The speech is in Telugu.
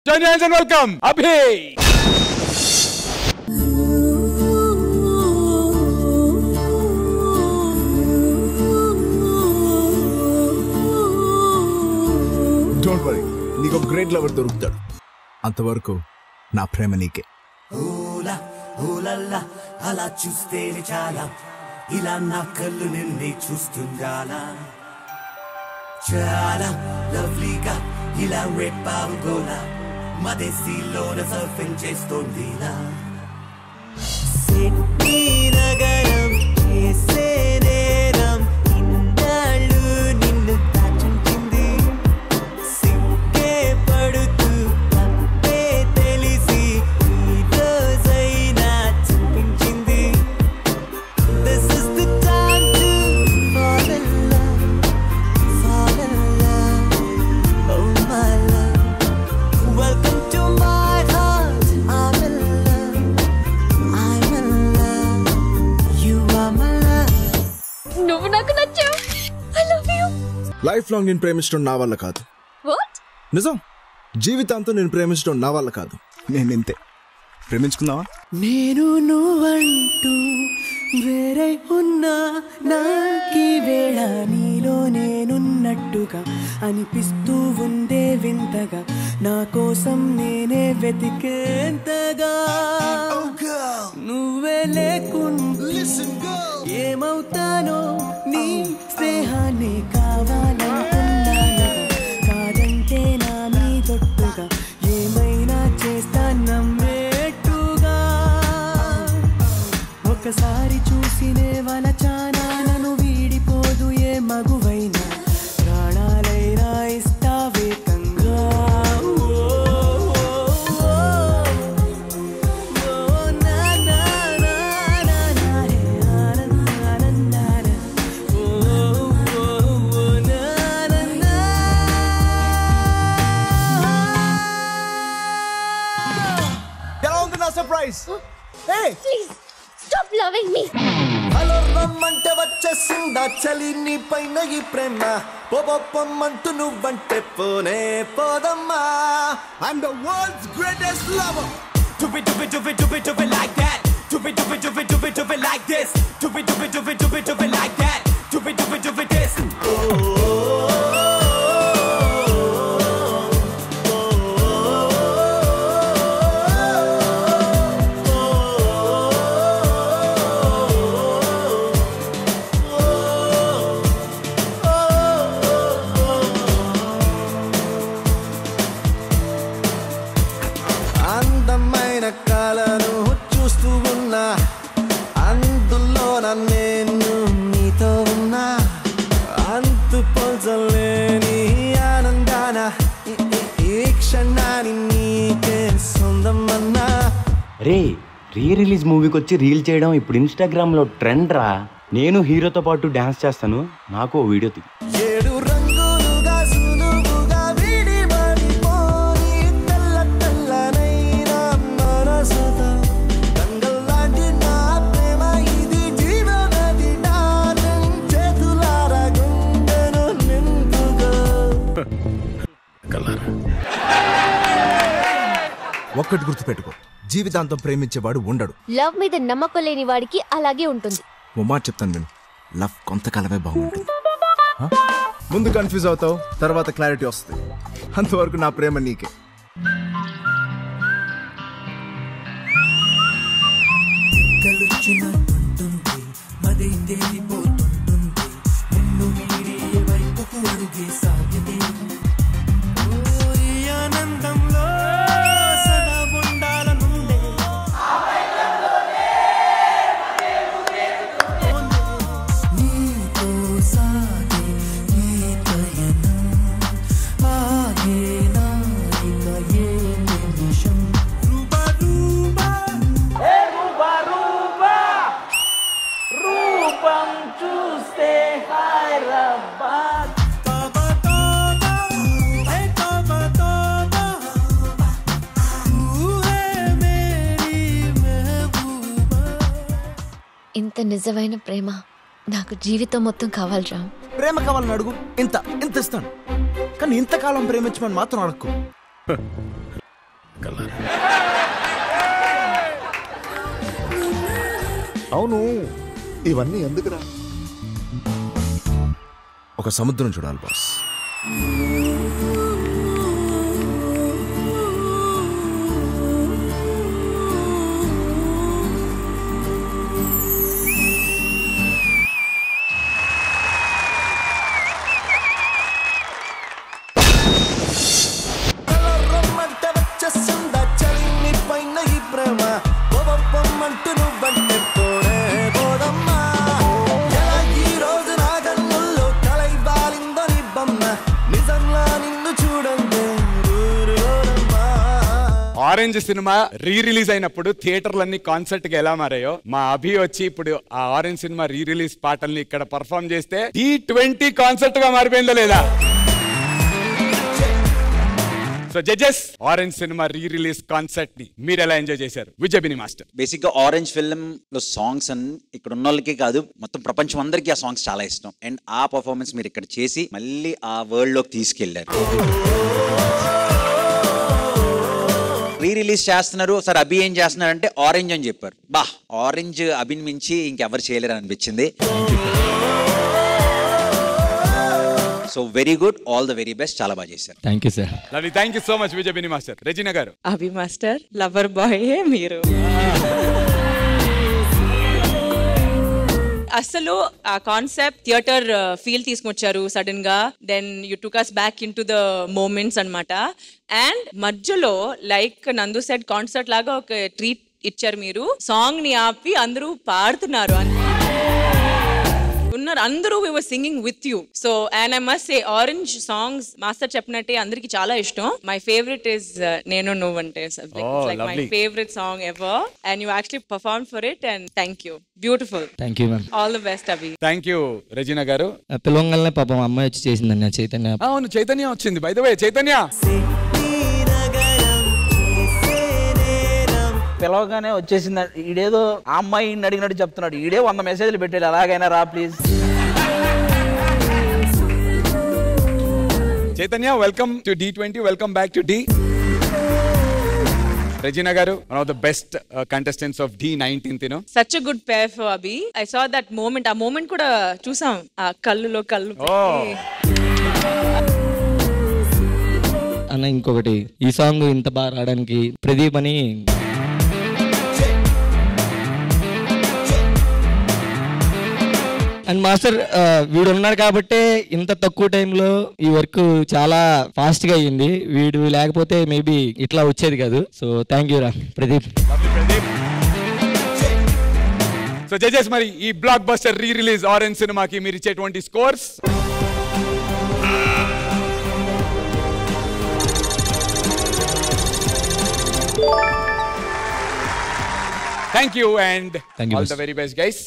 Join hands and welcome Abhi. Don't worry, నీకు గ్రేట్ లవర్ దొరుకుతాడు. అంతవరకు నా ప్రేమ నీకే. ఓలా ఓలల్లా అలా చూస్తేనే చాలా, ఇలా నా కళ్ళు నిన్నే చూస్తుండాలా. చాలా లవ్లీగా ఇలా రేపావుగోలా, మదేశీలోన సర్ఫింగ్ చేస్తోందిలా. సిడ్నీ నగరం చేసే నేరం ఇన్నాళ్ళు నిన్ను తాచుంచింది. సిగ్గే పడుతూ తప్పే తెలిసి ఈ రోజైనా చూపించింది. This is the time to fall in love, fall in love, oh my love. Welcome to my heart, I'm in love, I'm in love, you are my love. నువ్వు నాకు నచ్చావు. I love you. Life long నేను ప్రేమించడం నా వల్ల కాదు. What? నిజం, జీవితాంతం నేను ప్రేమించడం నా వల్ల కాదు. నేను ఇంతే. ప్రేమించుకుందావా? నేను నువ్వంటూ వేరే ఉన్నా, నాకీ వేళ నీలో నేనున్నట్టుగా అనిపిస్తూ ఉందే వింతగా, నా కోసం నేనే వెతికేంతగా. నువ్వే లేకుండా ఏమవుతానో, నీ స్నేహాన్ని కావాలనుకున్నానుగా, కాదంటే నా మీదొట్టుగా ఏమైనా చేస్తా నమ్మేట్టుగా. ఒకసారి చూసినే వలచానా, నన్ను వీడిపోదు ఏ మగువైనా, ప్రాణాలైనా ఇస్తావేకంగా. ఎలా ఉంది నా surprise? Please stop loving me. Hello రమ్మంటే వచ్చేసిందా చలి నీ పైన ఈ ప్రేమ, పొమ్మంటూ నువ్వంటే పోనే పోదమ్మా. I'm the world's greatest lover. Do it, do it, do it, do it, do it like that. Do it, do it, do it, do it, do it like this. Do it, do it, do it, do it, do it like that. Do it, do it, do it, this. అందమైన కళను చూస్తూ ఉన్నా, అందులో నేను నీతో ఉన్నా, అంతు పొందలేని ఆనందాన ఈ క్షణాన్ని నీకే సొంతమన్నా. రే, రీ రిలీజ్ మూవీకి వచ్చి రీల్ చేయడం ఇప్పుడు ఇన్స్టాగ్రామ్లో ట్రెండ్ రా. నేను హీరోతో పాటు డాన్స్ చేస్తాను, నాకు ఓ వీడియో తీ. ఏడు రంగులుగా సులువుగా విడిపడిపోని తెల్ల తెల్లనైన మనసుతో, గంగల్లాంటి నా ప్రేమ ఇది జీవనది డార్లింగ్, చేతులారా గుండెను నింపుగా. ఒక్కటి గుర్తుపెట్టుకో, జీవితాంతం ప్రేమించేవాడు ఉండడు. లవ్ మీద నమ్మకం లేని వాడికి అలాగే ఉంటుంది. ఓ మాట చెప్తాను నేను, లవ్ కొంతకాలమే బాగుంటుంది. ముందు కన్ఫ్యూజ్ అవుతావు, తర్వాత క్లారిటీ వస్తుంది. అంతవరకు నా ప్రేమ నీకే. కలుచినట్టుంటుంది, మదేందేలిపోతుంటుంది, నిన్ను వీడి వైపుకు అడుగే సాధ్యతే. ఈ ఆనందంలో సదా ఉండాలనుండే, నీతో సాగే ఈ పయనం, ఆగేనా ఇక ఏ నిమిషం. రూబా రూబా రూపం చూస్తే హైదరాబాద్. తోబా తోబా హే తోబా తోబా, తూ హే మేరీ మెహబూబా. ఇంత నిజమైన ప్రేమ నాకు జీవితం మొత్తం కావాలి రామ్. ప్రేమ కావాలని అడుగు, ఇంత ఇస్తాను. కానీ ఇంతకాలం ప్రేమించమని మాత్రం అడక్కు. కలర్. అవును, ఇవన్నీ ఎందుకురా? ఒక సముద్రం చూడాలి boss. Orange cinema re release అయినప్పుడు థియేటర్లన్నీ కాన్సర్ట్ గా ఎలా మారాయో, మా అభి వచ్చి ఇప్పుడు ఆ ఆరెంజ్ సినిమా రీ రిలీజ్ పాటల్ని ఇక్కడ పర్ఫామ్ చేస్తే T20 కాన్సర్ట్ గా మారిపోయిందా లేదా? So judges, orange cinema re release concert ని మీరు ఎలా ఎంజాయ్ చేశారు? విజయబిని మాస్టర్. బేసిక్ గా ఆరెంజ్ ఫిల్మ్ లో సాంగ్స్ అండ్ ఇక్కడ ఉన్న వాళ్ళకే కాదు మొత్తం ప్రపంచం అందరికీ ఆ సాంగ్స్ చాలా ఇష్టం. అండ్ ఆ పర్ఫార్మెన్స్ మీరు ఇక్కడ చేసి మళ్ళీ ఆ వరల్డ్ లోకి తీసుకెళ్లారు. రీ రిలీజ్ చేస్తున్నారు సార్, అభి ఏం చేస్తున్నారు అంటే ఆరెంజ్ అని చెప్పారు. బా, ఆరెంజ్ అభిని మించి ఇంకెవరు చేయలేరు అనిపించింది. So very good, all the very best, చాలా బాగా చేశారు. Thank you sir. Lovely, thank you so much విజయబిని మాస్టర్. రెజినా గారు. అభి మాస్టర్ లవర్ బాయ్ మీరు. అసలు ఆ కాన్సెప్ట్ థియేటర్ ఫీల్ తీసుకొచ్చారు సడన్ గా. Then you took us back into the moments అన్నమాట. అండ్ మధ్యలో లైక్ నందు సెడ్ కాన్సర్ట్ లాగా ఒక ట్రీట్ ఇచ్చారు. మీరు సాంగ్ ని ఆపి అందరూ పాడుతున్నారు ఉన్నారు, అందరూ we were singing with you. So and I must say orange songs master చెప్పినట్టే అందరికి చాలా ఇష్టం. My favorite is నేను నువ్వంటే. It's like my favorite song ever and you actually performed for it and thank you. Beautiful. Thank you ma'am. All the best Abhi. Thank you Regina గారు. పిలవంగానే పాపం అమ్మాయి వచ్చి చేసిందండి చైతన్య. అవును, చైతన్య వచ్చింది. బై ద వే చైతన్య పిలవగానే వచ్చేసింది. ఈడేదో ఆ అమ్మాయి అడిగినట్టు చెప్తున్నాడు. ఈడే 100 మెసేజ్లు పెట్టాడు, ఎలాగైనా రా please. Chaitanya, welcome to D20, welcome back to D. Regina garu, one of the best contestants of D19, you know. Such a good pair for Abhi. I saw that moment. A moment kuda chusam. Kallulo kallu. అన్న ఇంకొకటి, ఈ సాంగ్ ఇంత బాగా రావడానికి ప్రదీప్ అని అండ్ మాస్టర్ వీడు ఉన్నాడు కాబట్టే ఇంత తక్కువ టైంలో ఈ వర్క్ చాలా ఫాస్ట్ గా అయ్యింది. వీడు లేకపోతే మేబీ ఇట్లా వచ్చేది కాదు. సో థ్యాంక్ యూ రా ప్రదీప్. సో జడ్జెస్, మరి ఈ block buster re release orange సినిమాకి మీరు ఇచ్చేటువంటి scores? Thank you and all the very best guys.